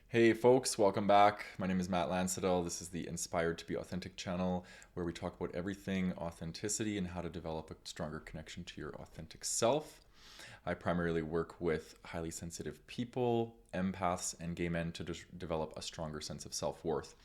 Hey folks, welcome back. My name is Matt Lansadell. This is the Inspired to Be Authentic channel where we talk about everything authenticity and how to develop a stronger connection to your authentic self. I primarily work with highly sensitive people, empaths, and gay men to develop a stronger sense of self-worth.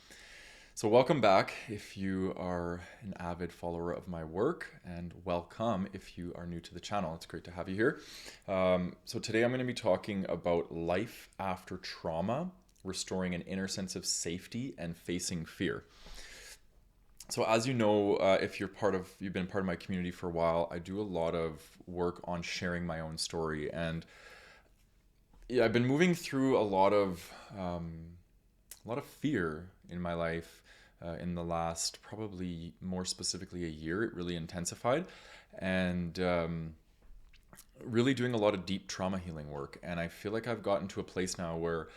So welcome back if you are an avid follower of my work, and welcome if you are new to the channel. It's great to have you here. So today I'm going to be talking about life after trauma, restoring an inner sense of safety, and facing fear. So as you know, if you've been part of my community for a while, I do a lot of work on sharing my own story, and yeah, I've been moving through a lot of fear in my life in the last, probably more specifically, a year. It really intensified, and really doing a lot of deep trauma healing work. And I feel like I've gotten to a place now where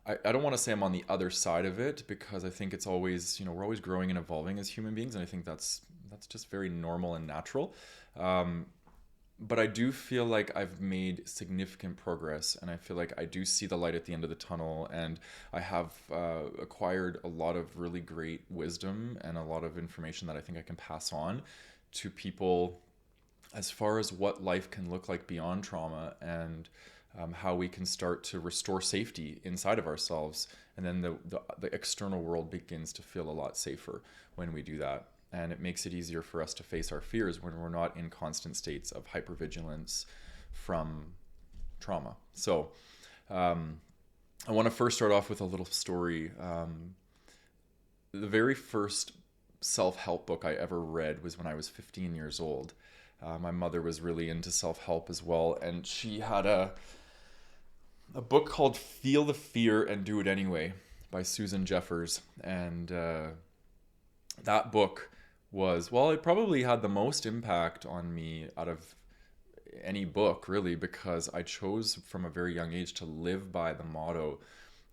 I don't want to say I'm on the other side of it, because I think it's always, we're always growing and evolving as human beings, and I think that's just very normal and natural. Um, but I do feel like I've made significant progress, and I feel like I do see the light at the end of the tunnel, and I have acquired a lot of really great wisdom and a lot of information that I think I can pass on to people as far as what life can look like beyond trauma, and how we can start to restore safety inside of ourselves. And then the external world begins to feel a lot safer when we do that. And it makes it easier for us to face our fears when we're not in constant states of hypervigilance from trauma. So I want to first start off with a little story. The very first self-help book I ever read was when I was 15 years old. My mother was really into self-help as well, and she had a book called Feel the Fear and Do It Anyway by Susan Jeffers. And that book was, well, it probably had the most impact on me out of any book, really, because I chose from a very young age to live by the motto,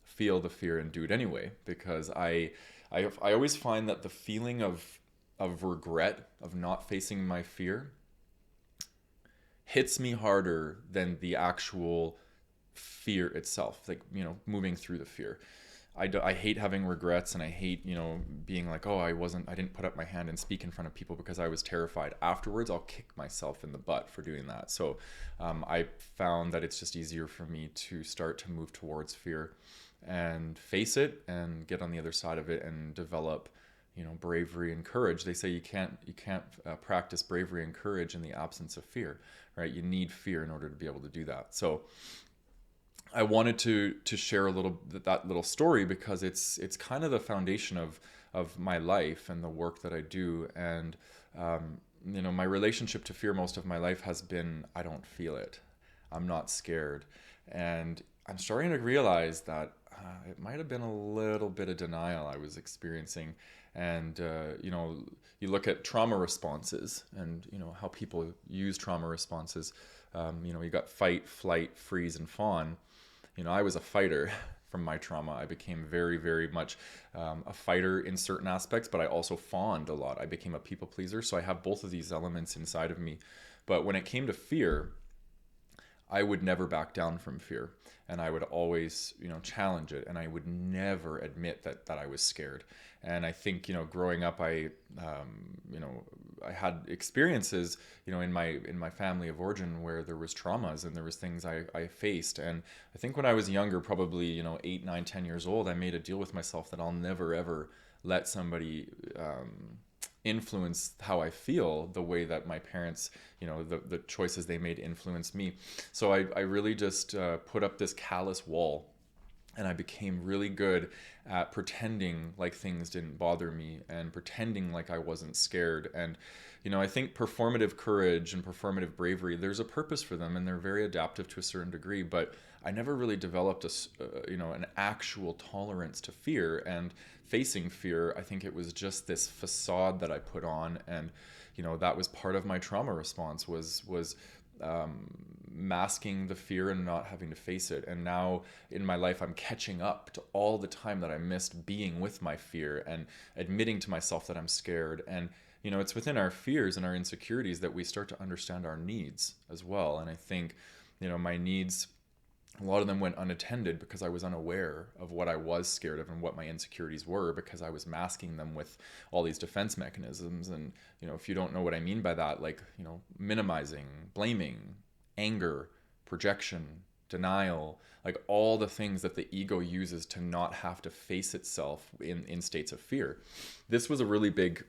feel the fear and do it anyway. Because I always find that the feeling of regret, of not facing my fear, hits me harder than the actual fear itself, like, moving through the fear. I hate having regrets, and I hate, being like, oh, I didn't put up my hand and speak in front of people because I was terrified. Afterwards, I'll kick myself in the butt for doing that. So I found that it's just easier for me to start to move towards fear and face it and get on the other side of it and develop, bravery and courage. They say you can't practice bravery and courage in the absence of fear, right? You need fear in order to be able to do that. So I wanted to share that little story, because it's kind of the foundation of my life and the work that I do. And my relationship to fear most of my life has been, I don't feel it, I'm not scared. And I'm starting to realize that it might have been a little bit of denial I was experiencing. And you look at trauma responses, and how people use trauma responses. You got fight, flight, freeze, and fawn. I was a fighter from my trauma. I became very, very much a fighter in certain aspects, but I also fawned a lot. I became a people pleaser. So I have both of these elements inside of me. But when it came to fear, I would never back down from fear, and I would always, challenge it, and I would never admit that I was scared. And I think, growing up, I had experiences, in my family of origin, where there was traumas and there was things I faced. And I think when I was younger, probably, 8, 9, 10 years old, I made a deal with myself that I'll never ever let somebody influence how I feel the way that my parents, the choices they made influenced me. So I really just put up this callous wall, and I became really good at pretending like things didn't bother me and pretending like I wasn't scared. And I think performative courage and performative bravery, there's a purpose for them, and they're very adaptive to a certain degree. But I never really developed an actual tolerance to fear and facing fear. I think it was just this facade that I put on, and that was part of my trauma response, was masking the fear and not having to face it. And now in my life, I'm catching up to all the time that I missed being with my fear and admitting to myself that I'm scared. And it's within our fears and our insecurities that we start to understand our needs as well. And I think my needs A lot of them went unattended because I was unaware of what I was scared of and what my insecurities were, because I was masking them with all these defense mechanisms. And, if you don't know what I mean by that, like, minimizing, blaming, anger, projection, denial, like all the things that the ego uses to not have to face itself in states of fear. This was a really big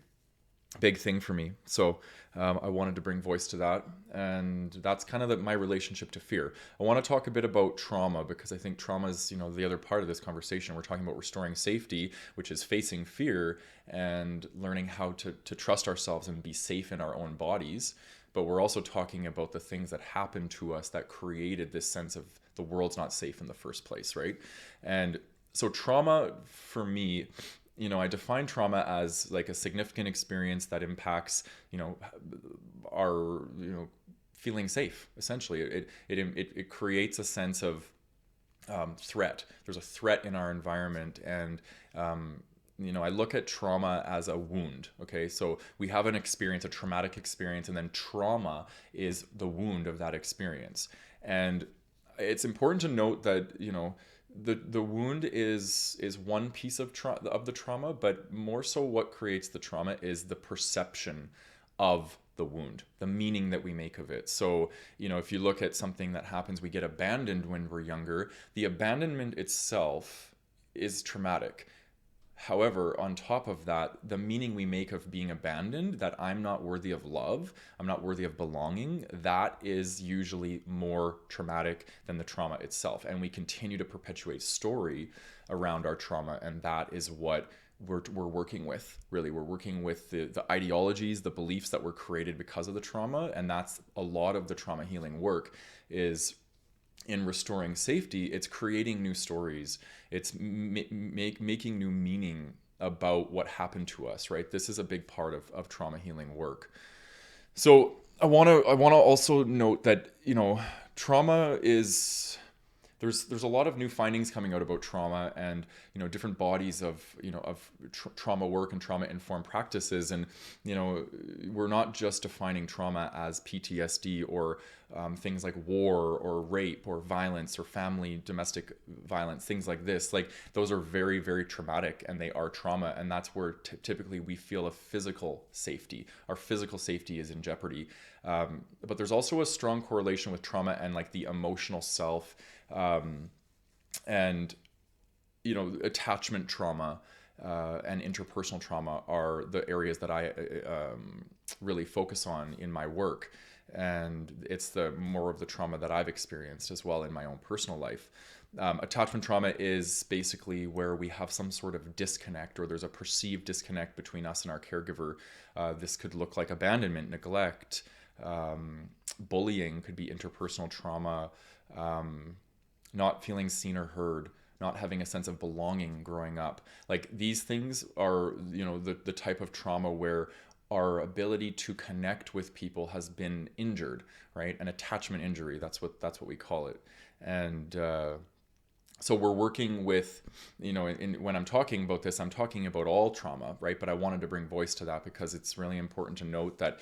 thing for me. So I wanted to bring voice to that. And that's kind of my relationship to fear. I want to talk a bit about trauma, because I think trauma is, the other part of this conversation. We're talking about restoring safety, which is facing fear and learning how to trust ourselves and be safe in our own bodies. But we're also talking about the things that happened to us that created this sense of the world's not safe in the first place, right? And so trauma for me, I define trauma as like a significant experience that impacts, our, feeling safe. Essentially, it creates a sense of threat. There's a threat in our environment, and I look at trauma as a wound. Okay, so we have an experience, a traumatic experience, and then trauma is the wound of that experience. And it's important to note that the wound is one piece of the trauma, but more so what creates the trauma is the perception of the wound, the meaning that we make of it. So, if you look at something that happens, we get abandoned when we're younger, the abandonment itself is traumatic. However, on top of that, the meaning we make of being abandoned, that I'm not worthy of love, I'm not worthy of belonging, that is usually more traumatic than the trauma itself. And we continue to perpetuate story around our trauma, and that is what we're working with. Really, we're working with the ideologies, the beliefs that were created because of the trauma, and that's a lot of the trauma healing work is in restoring safety. It's creating new stories. It's making new meaning about what happened to us, right? This is a big part of trauma healing work. So I want to also note that, trauma is, there's a lot of new findings coming out about trauma, and different bodies of trauma work and trauma informed practices. And we're not just defining trauma as PTSD or things like war or rape or violence or family domestic violence, things like this. Like, those are very, very traumatic, and they are trauma, and that's where typically we feel a physical safety. Our physical safety is in jeopardy. But there's also a strong correlation with trauma and like the emotional self, and attachment trauma and interpersonal trauma are the areas that I really focus on in my work. And it's the more of the trauma that I've experienced as well in my own personal life. Attachment trauma is basically where we have some sort of disconnect, or there's a perceived disconnect between us and our caregiver. This could look like abandonment, neglect, bullying could be interpersonal trauma, not feeling seen or heard, not having a sense of belonging growing up. Like, these things are, the type of trauma where our ability to connect with people has been injured, right? An attachment injury, that's what we call it. And so we're working with, when I'm talking about this, I'm talking about all trauma, right? But I wanted to bring voice to that because it's really important to note that,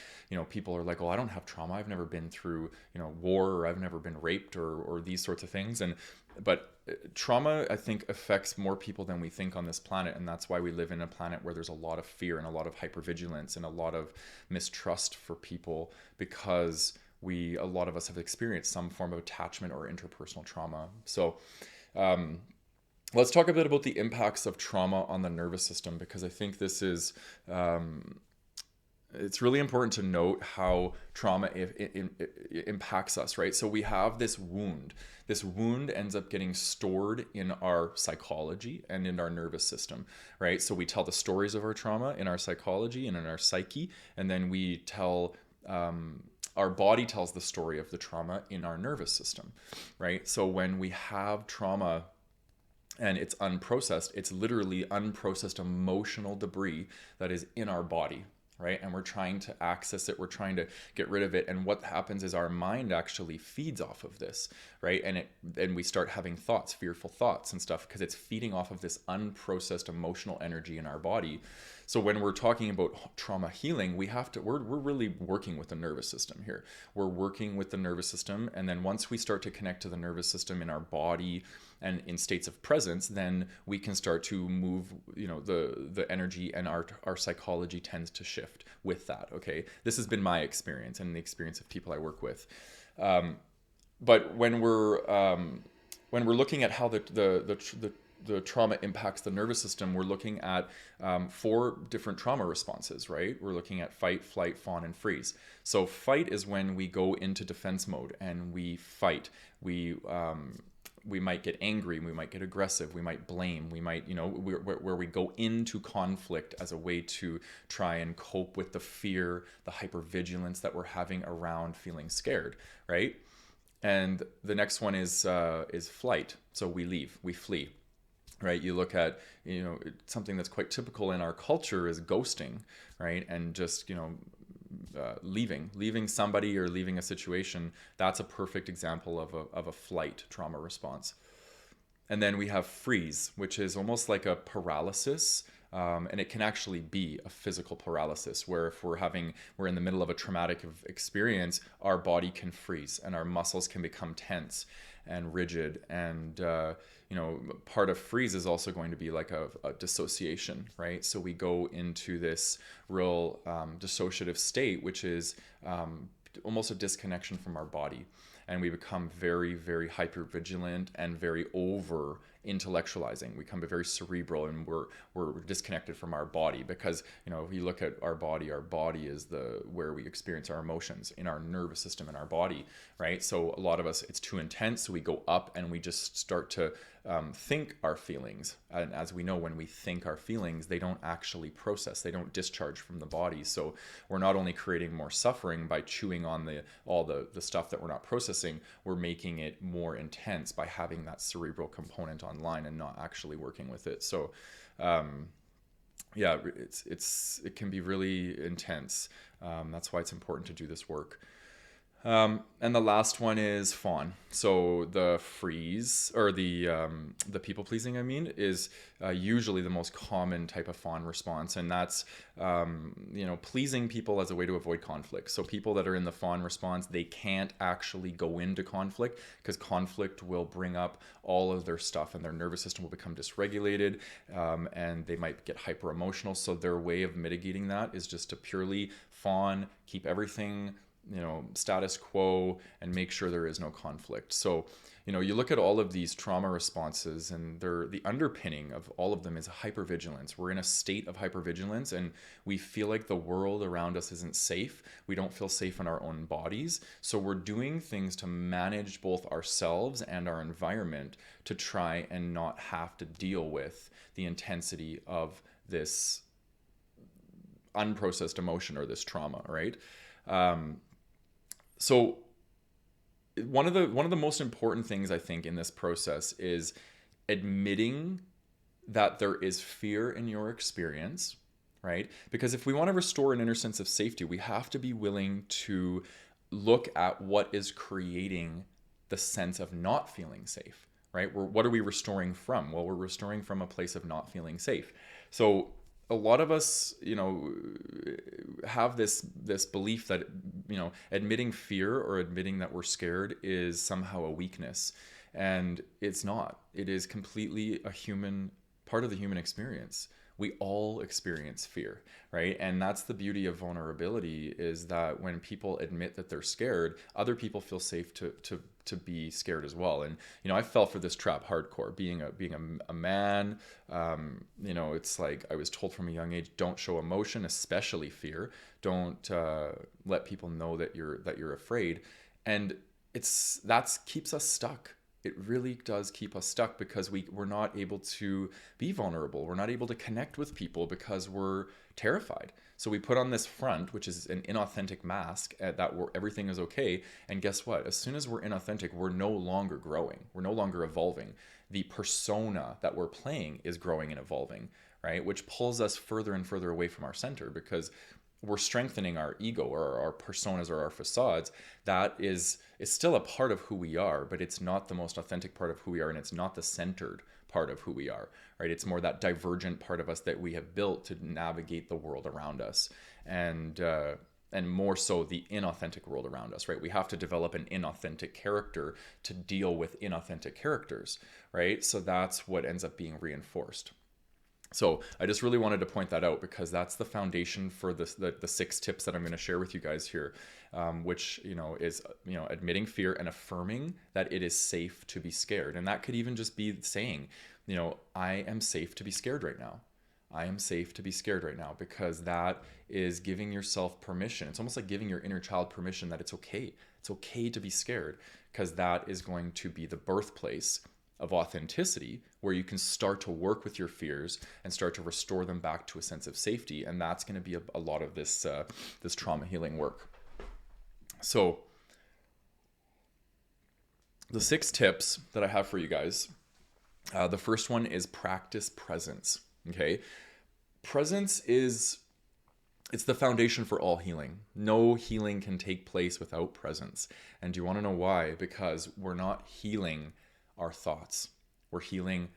people are like, oh, I don't have trauma. I've never been through, war, or I've never been raped or these sorts of things. But trauma, I think, affects more people than we think on this planet. And that's why we live in a planet where there's a lot of fear and a lot of hypervigilance and a lot of mistrust for people, because a lot of us have experienced some form of attachment or interpersonal trauma. So, let's talk a bit about the impacts of trauma on the nervous system, because I think this is, it's really important to note how trauma impacts us, right? So we have this wound. This wound ends up getting stored in our psychology and in our nervous system, right? So we tell the stories of our trauma in our psychology and in our psyche, and then we tell, our body tells the story of the trauma in our nervous system, right? So when we have trauma and it's unprocessed, it's literally unprocessed emotional debris that is in our body, right? And we're trying to access it, we're trying to get rid of it, and what happens is our mind actually feeds off of this, right? And we start having thoughts, fearful thoughts and stuff, because it's feeding off of this unprocessed emotional energy in our body. So when we're talking about trauma healing, we're really working with the nervous system here. We're working with the nervous system, and then once we start to connect to the nervous system in our body and in states of presence, then we can start to move, the energy, and our psychology tends to shift with that. Okay, this has been my experience and the experience of people I work with. But when we're looking at how the trauma impacts the nervous system, we're looking at 4 different trauma responses, right? We're looking at fight, flight, fawn, and freeze. So fight is when we go into defense mode and we fight. We might get angry, we might get aggressive, we might blame, we might, where we go into conflict as a way to try and cope with the fear, the hypervigilance that we're having around feeling scared, right? And the next one is flight. So we leave, we flee, right? You look at, something that's quite typical in our culture is ghosting, right? And just, leaving somebody or leaving a situation. That's a perfect example of a flight trauma response. And then we have freeze, which is almost like a paralysis. And it can actually be a physical paralysis, where if we're in the middle of a traumatic experience, our body can freeze and our muscles can become tense and rigid. And, part of freeze is also going to be like a dissociation, right? So we go into this real dissociative state, which is almost a disconnection from our body. And we become very, very hyper vigilant and very over intellectualizing. We become very cerebral, and we're disconnected from our body, because if you look at our body is where we experience our emotions, in our nervous system, in our body, right? So a lot of us, it's too intense, so we go up and we just start to think our feelings. And as we know, when we think our feelings, they don't actually process, they don't discharge from the body. So we're not only creating more suffering by chewing on all the stuff that we're not processing, we're making it more intense by having that cerebral component online and not actually working with it. So it can be really intense. That's why it's important to do this work. And the last one is fawn. So the freeze, or the people pleasing, is usually the most common type of fawn response, and that's pleasing people as a way to avoid conflict. So people that are in the fawn response, they can't actually go into conflict, because conflict will bring up all of their stuff, and their nervous system will become dysregulated, and they might get hyper emotional. So their way of mitigating that is just to purely fawn, keep everything status quo, and make sure there is no conflict. So you look at all of these trauma responses, and the underpinning of all of them is hypervigilance. We're in a state of hypervigilance, and we feel like the world around us isn't safe. We don't feel safe in our own bodies. So we're doing things to manage both ourselves and our environment to try and not have to deal with the intensity of this unprocessed emotion or this trauma, right? So one of the most important things, I think, in this process is admitting that there is fear in your experience, right? Because if we want to restore an inner sense of safety, we have to be willing to look at what is creating the sense of not feeling safe, right? What are we restoring from? Well, we're restoring from a place of not feeling safe. So a lot of us, have this belief that, admitting fear or admitting that we're scared is somehow a weakness. And it's not. It is completely a part of the human experience. We all experience fear, right? And that's the beauty of vulnerability, is that when people admit that they're scared, other people feel safe to be scared as well. And I fell for this trap hardcore, being a man. It's like I was told from a young age, don't show emotion, especially fear. Don't let people know that you're afraid. And that keeps us stuck. It really does keep us stuck, because we're not able to be vulnerable. We're not able to connect with people because we're terrified. So we put on this front, which is an inauthentic mask, that everything is okay. And guess what? As soon as we're inauthentic, we're no longer growing. We're no longer evolving. The persona that we're playing is growing and evolving, right? Which pulls us further and further away from our center, because we're strengthening our ego or our personas or our facades. That is still a part of who we are, but it's not the most authentic part of who we are, and it's not the centered part of who we are, right? It's more that divergent part of us that we have built to navigate the world around us, and more so the inauthentic world around us, right? We have to develop an inauthentic character to deal with inauthentic characters, right? So that's what ends up being reinforced. So I just really wanted to point that out, because that's the foundation for the 6 tips that I'm going to share with you guys here, which, is, admitting fear and affirming that it is safe to be scared. And that could even just be saying, I am safe to be scared right now. I am safe to be scared right now, because that is giving yourself permission. It's almost like giving your inner child permission that it's okay. It's okay to be scared, because that is going to be the birthplace of authenticity, where you can start to work with your fears and start to restore them back to a sense of safety. And that's going to be a lot of this trauma healing work. So the 6 tips that I have for you guys, the first one is practice presence. Okay. Presence it's the foundation for all healing. No healing can take place without presence. And do you want to know why? Because we're not healing our thoughts. We're healing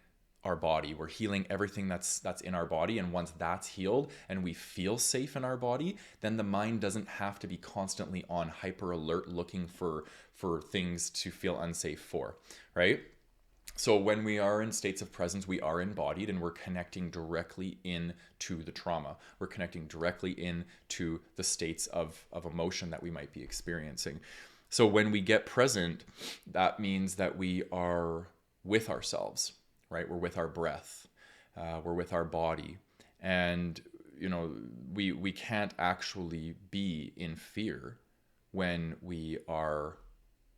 our body. We're healing everything that's in our body. And once that's healed and we feel safe in our body, then the mind doesn't have to be constantly on hyper alert looking for things to feel unsafe for, right? So when we are in states of presence, we are embodied, and we're connecting directly into the trauma. We're connecting directly into the states of emotion that we might be experiencing. So when we get present, that means that we are with ourselves, right? We're with our breath. We're with our body. And, we can't actually be in fear when we are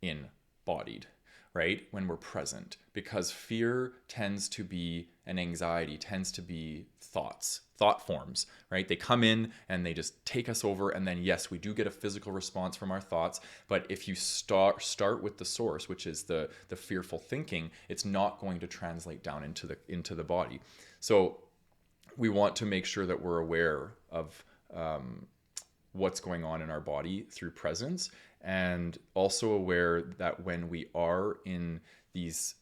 embodied, right? When we're present, because fear tends to be, and anxiety tends to be thought forms, right? They come in and they just take us over. And then, yes, we do get a physical response from our thoughts. But if you start with the source, which is the fearful thinking, it's not going to translate down into the body. So we want to make sure that we're aware of what's going on in our body through presence, and also aware that when we are in this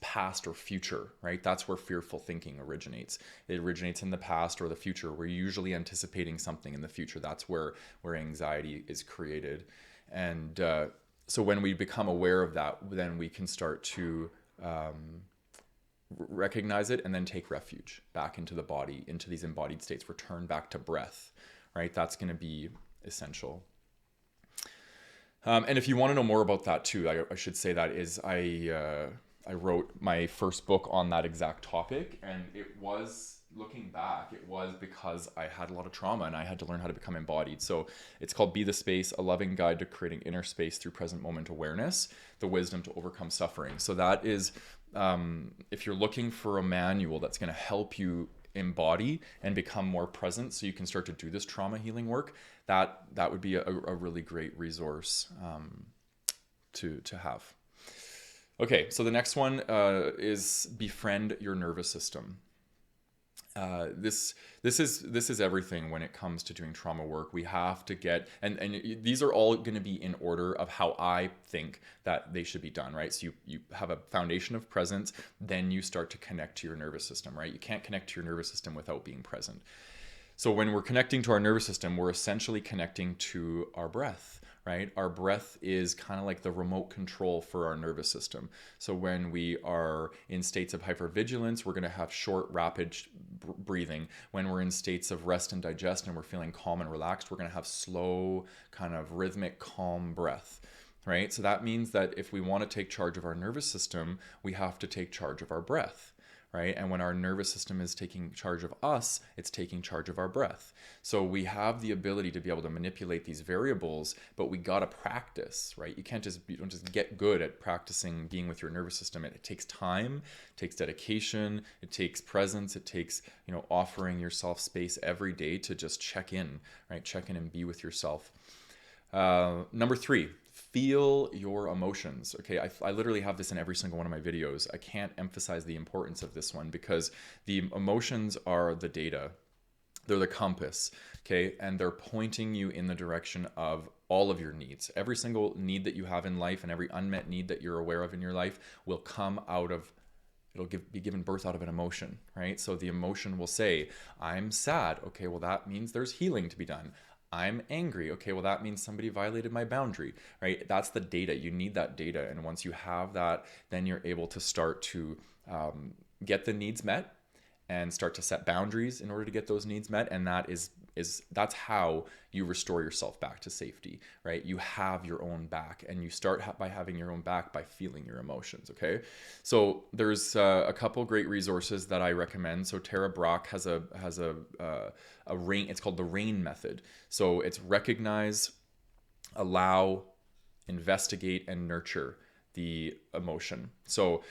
past or future, right? That's where fearful thinking originates. It originates in the past or the future. We're usually anticipating something in the future. That's where anxiety is created. And so when we become aware of that, then we can start to recognize it and then take refuge back into the body, into these embodied states, return back to breath, right? That's going to be essential. And if you want to know more about that too, I should say that is I wrote my first book on that exact topic, and it was, looking back, it was because I had a lot of trauma and I had to learn how to become embodied. So it's called Be the Space, a loving guide to creating inner space through present moment awareness, the wisdom to overcome suffering. So that is, if you're looking for a manual that's going to help you embody and become more present so you can start to do this trauma healing work, that would be a really great resource to have. Okay, so the next one is befriend your nervous system. This is everything when it comes to doing trauma work. We have to get, and these are all going to be in order of how I think that they should be done, right? So you have a foundation of presence, then you start to connect to your nervous system, right? You can't connect to your nervous system without being present. So when we're connecting to our nervous system, we're essentially connecting to our breath, right? Our breath is kind of like the remote control for our nervous system. So when we are in states of hypervigilance, we're going to have short, rapid breathing. When we're in states of rest and digest and we're feeling calm and relaxed, we're going to have slow, kind of rhythmic, calm breath, right? So that means that if we want to take charge of our nervous system, we have to take charge of our breath. Right? And when our nervous system is taking charge of us, it's taking charge of our breath. So we have the ability to be able to manipulate these variables, but we got to practice, right? You don't just get good at practicing being with your nervous system. It takes time, it takes dedication, it takes presence, it takes, offering yourself space every day to just check in, right? Check in and be with yourself. Number 3, feel your emotions. Okay, I literally have this in every single one of my videos. I can't emphasize the importance of this one because the emotions are the data. They're the compass, okay? And they're pointing you in the direction of all of your needs. Every single need that you have in life and every unmet need that you're aware of in your life will come out of, be given birth out of an emotion, right? So the emotion will say, I'm sad. Okay, well, that means there's healing to be done. I'm angry. Okay, well, that means somebody violated my boundary, right? That's the data. You need that data. And once you have that, then you're able to start to get the needs met and start to set boundaries in order to get those needs met. And that's how you restore yourself back to safety, right? You have your own back, and you start by having your own back by feeling your emotions. Okay, so there's a couple great resources that I recommend. So Tara Brach has a rain. It's called the RAIN method. So it's recognize, allow, investigate, and nurture the emotion. So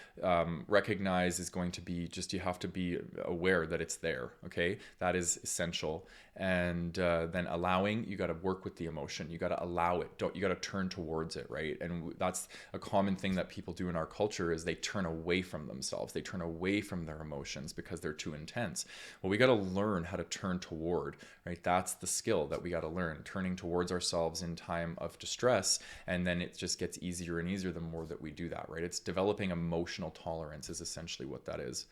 recognize is going to be just, you have to be aware that it's there. Okay, that is essential. And then allowing, you got to work with the emotion. You got to allow it. You got to turn towards it, right? And that's a common thing that people do in our culture, is they turn away from themselves. They turn away from their emotions because they're too intense. Well, we got to learn how to turn toward, right? That's the skill that we got to learn, turning towards ourselves in time of distress. And then it just gets easier and easier the more that we do that, right? It's developing emotional tolerance is essentially what that is.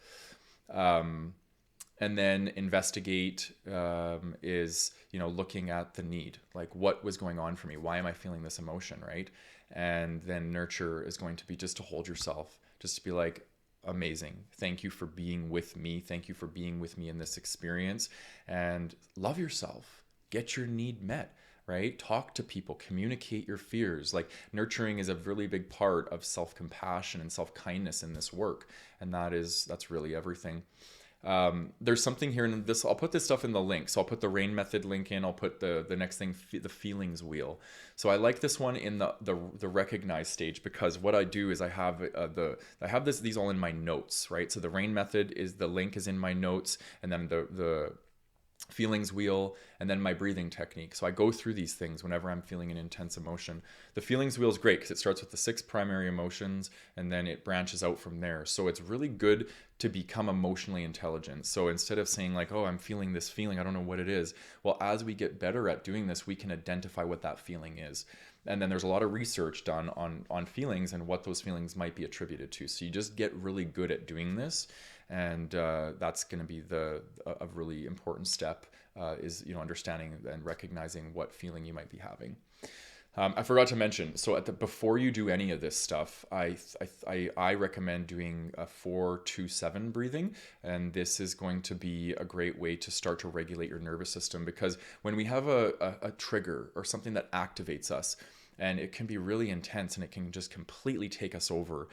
And then investigate is, looking at the need, like what was going on for me, why am I feeling this emotion, right? And then nurture is going to be just to hold yourself, just to be like, amazing, thank you for being with me, thank you for being with me in this experience, and love yourself, get your need met, right? Talk to people, communicate your fears. Like, nurturing is a really big part of self-compassion and self-kindness in this work, and that's really everything. There's something here in this. I'll put this stuff in the link. So I'll put the RAIN method link in. I'll put the next thing, the feelings wheel. So I like this one in the recognize stage, because what I do is I have these all in my notes, right? So the RAIN method is, the link is in my notes, and then the feelings wheel, and then my breathing technique. So I go through these things whenever I'm feeling an intense emotion. The feelings wheel is great because it starts with the 6 primary emotions and then it branches out from there. So it's really good to become emotionally intelligent. So instead of saying like, oh, I'm feeling this feeling, I don't know what it is. Well, as we get better at doing this, we can identify what that feeling is. And then there's a lot of research done on feelings and what those feelings might be attributed to. So you just get really good at doing this. And that's going to be a really important step, is understanding and recognizing what feeling you might be having. I forgot to mention, so before you do any of this stuff, I recommend doing a 4-2-7 breathing, and this is going to be a great way to start to regulate your nervous system, because when we have a trigger or something that activates us, and it can be really intense and it can just completely take us over,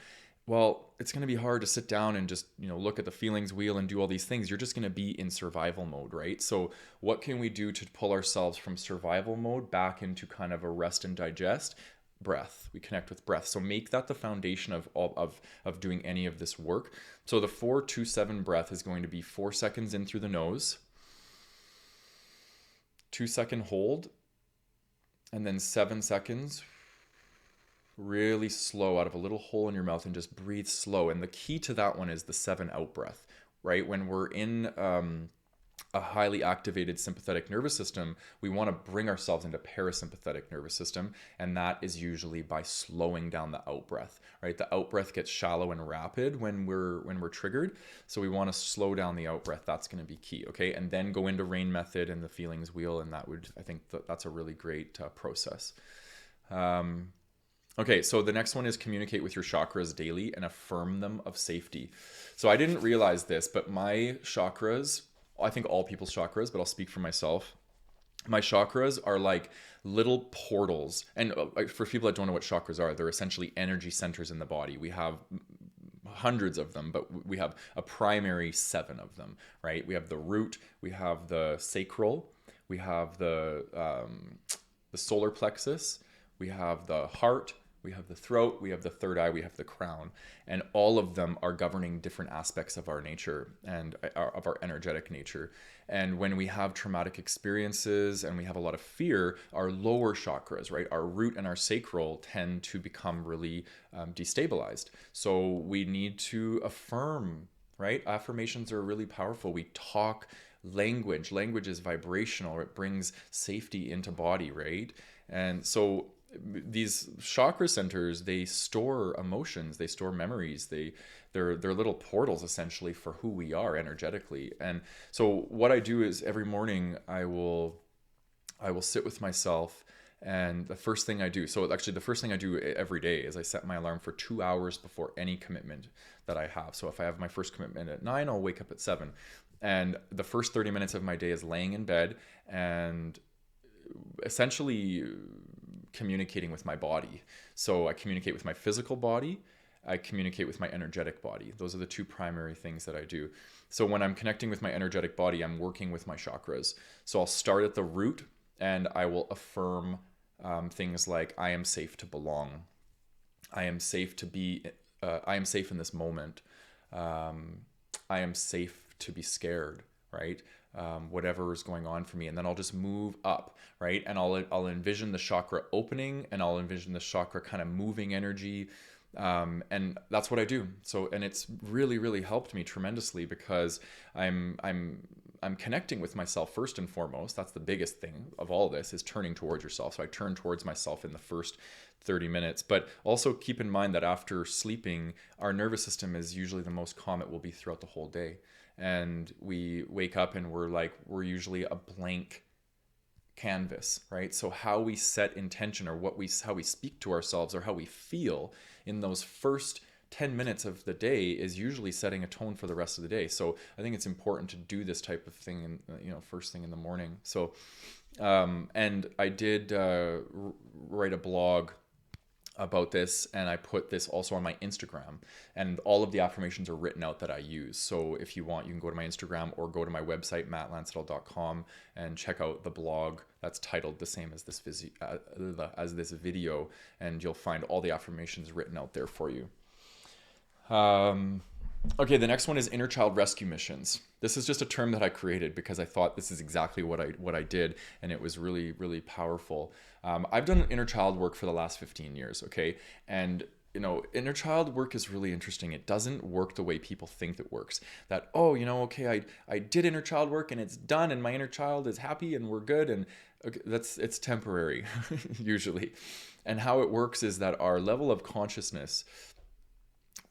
well, it's going to be hard to sit down and just, look at the feelings wheel and do all these things. You're just going to be in survival mode, right? So what can we do to pull ourselves from survival mode back into kind of a rest and digest? Breath. We connect with breath. So make that the foundation of doing any of this work. So the 4-2-7 breath is going to be 4 seconds in through the nose, 2-second hold, and then 7 seconds really slow out of a little hole in your mouth, and just breathe slow. And the key to that one is the 7 out breath, right? When we're in a highly activated sympathetic nervous system, we want to bring ourselves into parasympathetic nervous system, and that is usually by slowing down the out breath, right? The out breath gets shallow and rapid when we're triggered, so we want to slow down the out breath. That's going to be key, okay? And then go into RAIN method and the feelings wheel, and I think that's a really great process. Okay, so the next one is communicate with your chakras daily and affirm them of safety. So I didn't realize this, but my chakras, I think all people's chakras, but I'll speak for myself. My chakras are like little portals. And for people that don't know what chakras are, they're essentially energy centers in the body. We have hundreds of them, but we have a primary 7 of them, right? We have the root, we have the sacral, we have the solar plexus, we have the heart, we have the throat, we have the third eye, we have the crown, and all of them are governing different aspects of our nature and of our energetic nature. And when we have traumatic experiences and we have a lot of fear, our lower chakras, right, our root and our sacral, tend to become really destabilized. So we need to affirm, right? Affirmations are really powerful. We talk Language is vibrational. It brings safety into body, right? And so these chakra centers, they store emotions, they store memories, they're little portals essentially for who we are energetically. And so what I do is every morning I will sit with myself, and the first thing I do, so actually the first thing I do every day is I set my alarm for 2 hours before any commitment that I have. So if I have my first commitment at 9, I'll wake up at 7. And the first 30 minutes of my day is laying in bed and essentially communicating with my body. So I communicate with my physical body, I communicate with my energetic body. Those are the two primary things that I do. So when I'm connecting with my energetic body, I'm working with my chakras. So I'll start at the root and I will affirm things like, I am safe to belong. I am safe to be, I am safe in this moment. I am safe to be scared, right? Whatever is going on for me. And then I'll just move up, right? And I'll envision the chakra opening, and I'll envision the chakra kind of moving energy. And that's what I do. So, and it's really, really helped me tremendously because I'm connecting with myself first and foremost. That's the biggest thing of all this, is turning towards yourself. So I turn towards myself in the first 30 minutes, but also keep in mind that after sleeping, our nervous system is usually the most calm it will be throughout the whole day. And we wake up and we're usually a blank canvas, right? So how we set intention, or how we speak to ourselves, or how we feel in those first 10 minutes of the day is usually setting a tone for the rest of the day. So I think it's important to do this type of thing first thing in the morning. So and I did write a blog about this, and I put this also on my Instagram, and all of the affirmations are written out that I use. So if you want, you can go to my Instagram or go to my website, mattlansettle.com, and check out the blog that's titled the same as this video, and you'll find all the affirmations written out there for you. Okay, the next one is inner child rescue missions. This is just a term that I created because I thought this is exactly what I did, and it was really, really powerful. I've done inner child work for the last 15 years, okay? And inner child work is really interesting. It doesn't work the way people think it works. That, okay, I did inner child work and it's done and my inner child is happy and we're good, and okay, it's temporary usually. And how it works is that our level of consciousness,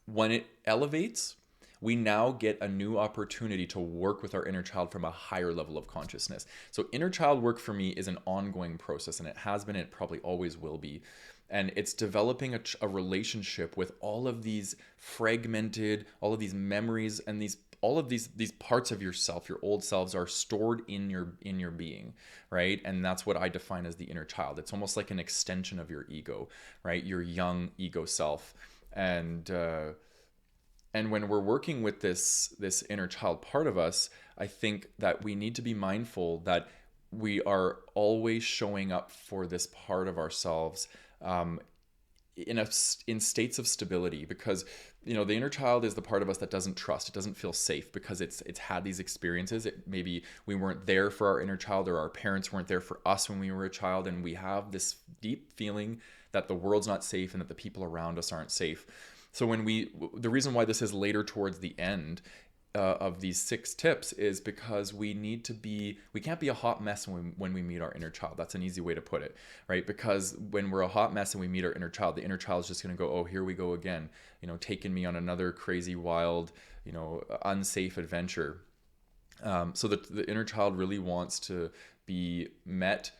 when it elevates, we now get a new opportunity to work with our inner child from a higher level of consciousness. So inner child work for me is an ongoing process, and it has been, it probably always will be. And it's developing a relationship with all of these fragmented, all of these memories, and all of these parts of yourself, your old selves, are stored in your being, right? And that's what I define as the inner child. It's almost like an extension of your ego, right? Your young ego self. And when we're working with this inner child part of us, I think that we need to be mindful that we are always showing up for this part of ourselves in states of stability, because the inner child is the part of us that doesn't trust. It doesn't feel safe because it's had these experiences. Maybe we weren't there for our inner child, or our parents weren't there for us when we were a child, and we have this deep feeling that the world's not safe and that the people around us aren't safe. So the reason why this is later towards the end of these 6 tips is because we can't be a hot mess when we meet our inner child. That's an easy way to put it, right? Because when we're a hot mess and we meet our inner child, the inner child is just going to go, oh, here we go again, taking me on another crazy, wild, unsafe adventure. So the inner child really wants to be met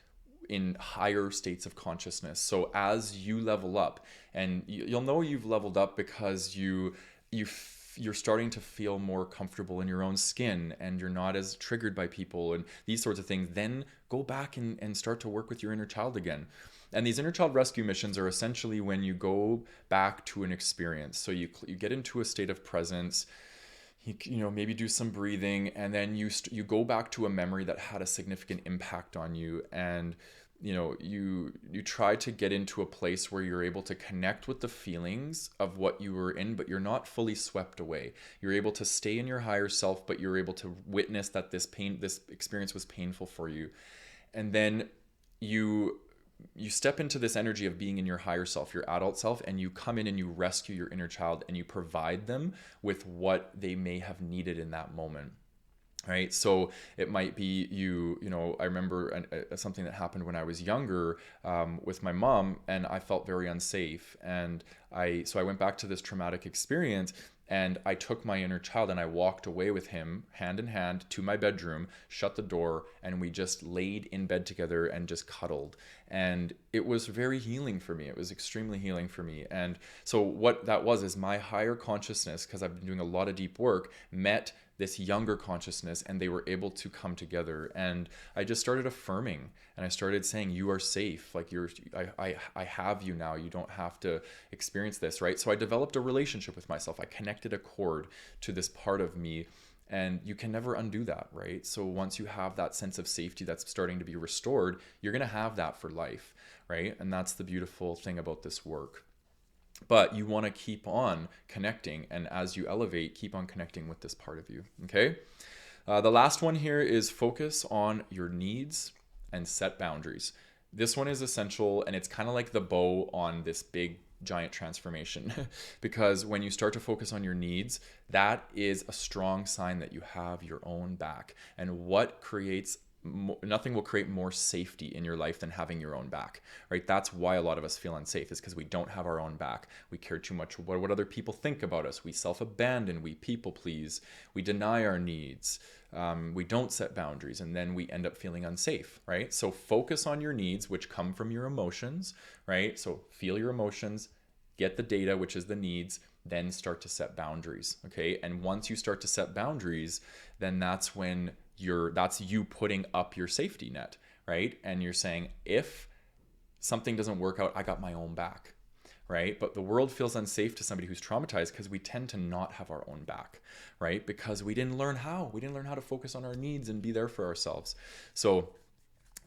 in higher states of consciousness. So as you level up, and you'll know you've leveled up because you're starting to feel more comfortable in your own skin, and you're not as triggered by people and these sorts of things, then go back and start to work with your inner child again. And these inner child rescue missions are essentially when you go back to an experience. So you get into a state of presence, maybe do some breathing, and then you go back to a memory that had a significant impact on you, and you try to get into a place where you're able to connect with the feelings of what you were in, but you're not fully swept away. You're able to stay in your higher self, but you're able to witness that this experience was painful for you. And then you step into this energy of being in your higher self, your adult self, and you come in and you rescue your inner child, and you provide them with what they may have needed in that moment. right? So it might be I remember something that happened when I was younger, with my mom, and I felt very unsafe. And so I went back to this traumatic experience, and I took my inner child and I walked away with him hand in hand to my bedroom, shut the door, and we just laid in bed together and just cuddled. And it was very healing for me. It was extremely healing for me. And so what that was is my higher consciousness, because I've been doing a lot of deep work, met this younger consciousness, and they were able to come together. And I just started affirming, and I started saying, you are safe. Like, I have you now. You don't have to experience this, right? So I developed a relationship with myself. I connected a cord to this part of me, and you can never undo that, right? So once you have that sense of safety that's starting to be restored, you're going to have that for life, right? And that's the beautiful thing about this work. But you want to keep on connecting, and as you elevate, keep on connecting with this part of you. Okay. The last one here is focus on your needs and set boundaries. This one is essential, and it's kind of like the bow on this big giant transformation because when you start to focus on your needs, that is a strong sign that you have your own back. And what creates nothing will create more safety in your life than having your own back, right? That's why a lot of us feel unsafe, is because we don't have our own back. We care too much what other people think about us. We self-abandon, we people please, we deny our needs, we don't set boundaries, and then we end up feeling unsafe, right? So focus on your needs, which come from your emotions, right? So feel your emotions, get the data, which is the needs, then start to set boundaries, okay? And once you start to set boundaries, then that's when that's you putting up your safety net, right? And you're saying, if something doesn't work out, I got my own back, right? But the world feels unsafe to somebody who's traumatized because we tend to not have our own back, right? Because we didn't learn how. We didn't learn how to focus on our needs and be there for ourselves. So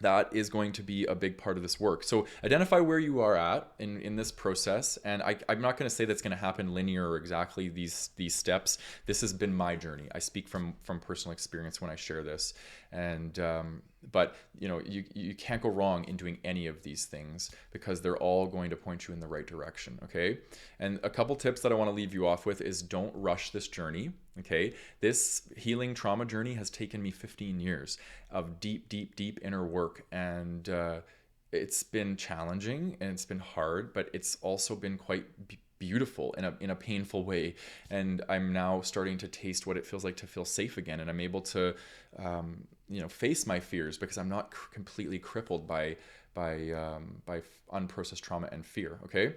that is going to be a big part of this work. So identify where you are at in this process. And I'm not going to say that's going to happen linear or exactly these steps. This has been my journey. I speak from personal experience when I share this. And but you can't go wrong in doing any of these things, because they're all going to point you in the right direction. Okay. And a couple tips that I want to leave you off with is, don't rush this journey. Okay. This healing trauma journey has taken me 15 years of deep inner work. And it's been challenging and it's been hard, but it's also been quite beautiful in a painful way. And I'm now starting to taste what it feels like to feel safe again. And I'm able to, face my fears, because I'm not completely crippled by unprocessed trauma and fear. Okay.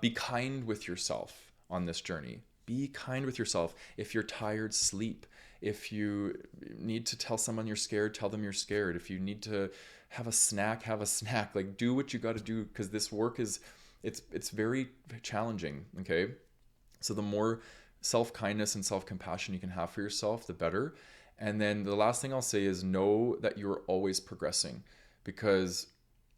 Be kind with yourself on this journey. Be kind with yourself. If you're tired, sleep. If you need to tell someone you're scared, tell them you're scared. If you need to have a snack, have a snack. Like, do what you got to do, because this work it's very challenging. Okay. So the more self-kindness and self-compassion you can have for yourself, the better. And then the last thing I'll say is, know that you're always progressing, because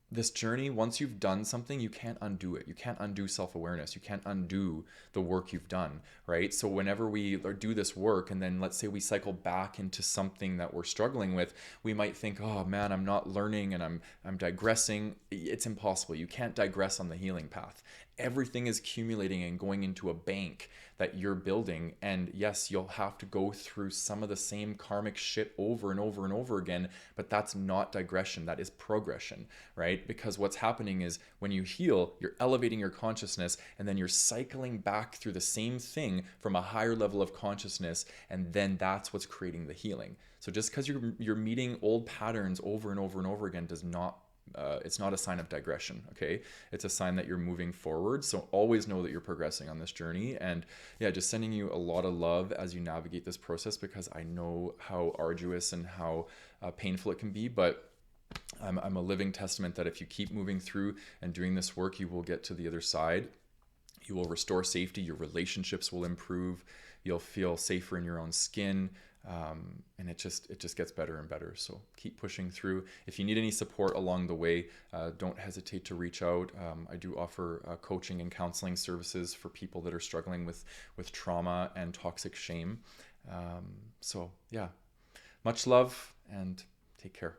this journey, once you've done something, you can't undo it. You can't undo self-awareness. You can't undo the work you've done, right? So whenever we do this work, and then let's say we cycle back into something that we're struggling with, we might think, oh man, I'm not learning and I'm digressing. It's impossible. You can't digress on the healing path. Everything is accumulating and going into a bank that you're building. And yes, you'll have to go through some of the same karmic shit over and over and over again, but that's not digression. That is progression, right? Because what's happening is, when you heal, you're elevating your consciousness, and then you're cycling back through the same thing from a higher level of consciousness. And then that's what's creating the healing. So just because you're meeting old patterns over and over and over again does not it's not a sign of digression. Okay. It's a sign that you're moving forward. So always know that you're progressing on this journey. And yeah, just sending you a lot of love as you navigate this process, because I know how arduous and how painful it can be, but I'm a living testament that if you keep moving through and doing this work, you will get to the other side. You will restore safety. Your relationships will improve. You'll feel safer in your own skin. And it just gets better and better. So keep pushing through. If you need any support along the way, don't hesitate to reach out. I do offer coaching and counseling services for people that are struggling with trauma and toxic shame. So yeah, much love and take care.